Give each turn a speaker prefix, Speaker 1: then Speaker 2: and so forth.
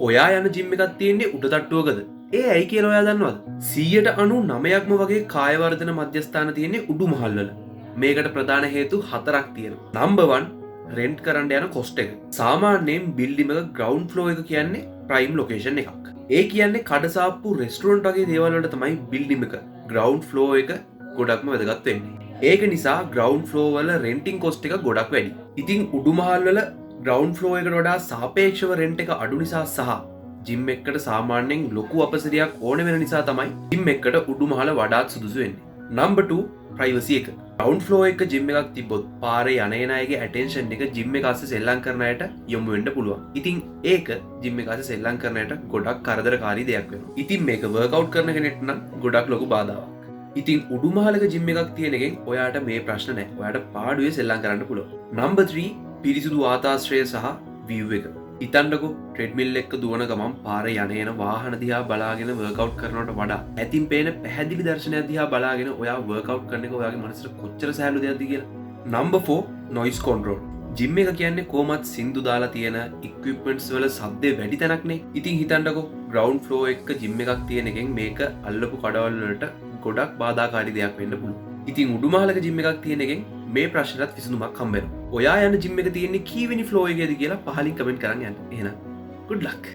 Speaker 1: ඔයා යන ජිම් එකක් තියෙන්නේ උඩ තට්ටුවකද? ඒ ඇයි කියලා ඔයා දන්නවද? 99%ක්ම වගේ කායවර්ධන මධ්‍යස්ථාන තියෙන්නේ උඩු මහල්වල. මේකට ප්‍රධාන හේතු හතරක් තියෙනවා. නම්බර් 1 රෙන්ට් කරන්න යන කොස්ට් එක. සාමාන්‍යයෙන් බිල්ඩින් එක ග්‍රවුන්ඩ් ෆ්ලෝ එක කියන්නේ ප්‍රයිම් ලොකේෂන් එකක්. ඒ කියන්නේ කඩසාප්පු රෙස්ටුරන්ට් වගේ දේවල් වලට තමයි බිල්ඩින් එක ග්‍රවුන්ඩ් ෆ්ලෝ එක ගොඩක්ම වැදගත් වෙන්නේ. ඒක නිසා ග්‍රවුන්ඩ් ෆ්ලෝ වල රෙන්ටිං කොස්ට් එක ගොඩක් වැඩි. ඉතින් උඩු මහල් වල ග්‍රවුන්ඩ් ෆ්ලෝ එකට වඩා සාපේක්ෂව රෙන්ට් එක අඩු නිසා සහ ජිම් එකකට සාමාන්‍යයෙන් ලොකු අපසරියක් ඕන වෙන නිසා තමයි ජිම් එකකට උඩු මහල වඩාත් සුදුසු වෙන්නේ. නම්බර් 2 ප්‍රයිවසි එක. ග්‍රවුන්ඩ් ෆ්ලෝ එක ජිම් එකක් තිබ්බොත් පාරේ යන එන අයගේ ඇටෙන්ෂන් එක ජිම් එක අස්සේ සෙල්ලම් කරන අයට යොමු වෙන්න පුළුවන්. ඉතින් ඒක ජිම් එක අස්සේ සෙල්ලම් කරන අයට ගොඩක් කරදරකාරී දෙයක් වෙනවා. ඉතින් මේක වර්ක්අවුට් කරන කෙනෙක්ට නම් ගොඩක් ලොකු බාධාවක්. ඉතින් උඩු මහලක ජිම් එකක් තියෙන එකෙන් ඔයාට මේ ප්‍රශ්න නැහැ. ඔයාට පාඩුවේ සෙල්ලම් කරන්න පුළුවන්. නම්බර් 3 පිරිසිදු වාතාශ්‍රය සහ view එක. හිතන්නකෝ ට්‍රෙඩ්මිල් එක දුවන ගමන් පාරේ යන එන වාහන දිහා බලාගෙන වර්ක්අවුට් කරනවට වඩා ඇතින් පේන පැහැදිලි දර්ශනයක් දිහා බලාගෙන ඔයා වර්ක්අවුට් කරන එක ඔයාගේ මනසට කොච්චර සැහැල්ලු දෙයක්ද කියලා. Number 4 noise control. ජිම් එක කියන්නේ කොහොමත් සින්දු දාලා තියෙන ඉක්විප්මන්ට්ස් වල ශබ්දේ වැඩි තැනක්නේ. ඉතින් හිතන්නකෝ ග්‍රවුන්ඩ් ෆ්ලෝ එක ජිම් එකක් තියෙන එකෙන් මේක අල්ලපු කඩවල් වලට ගොඩක් බාධාකාරී දෙයක් වෙන්න පුළුවන්. ඉතින් උඩුමහලක ජිම් එකක් තියෙන එකෙන් මේ ප්‍රශ්නටත් විසඳුමක් හම්බ වෙනවා. ඔයා යන ජිම් එක තියෙන්නේ කීවෙනි ෆ්ලෝ එකේද කියලා පහලින් කමෙන්ට් කරන්න යන්න. එහෙනම් good luck.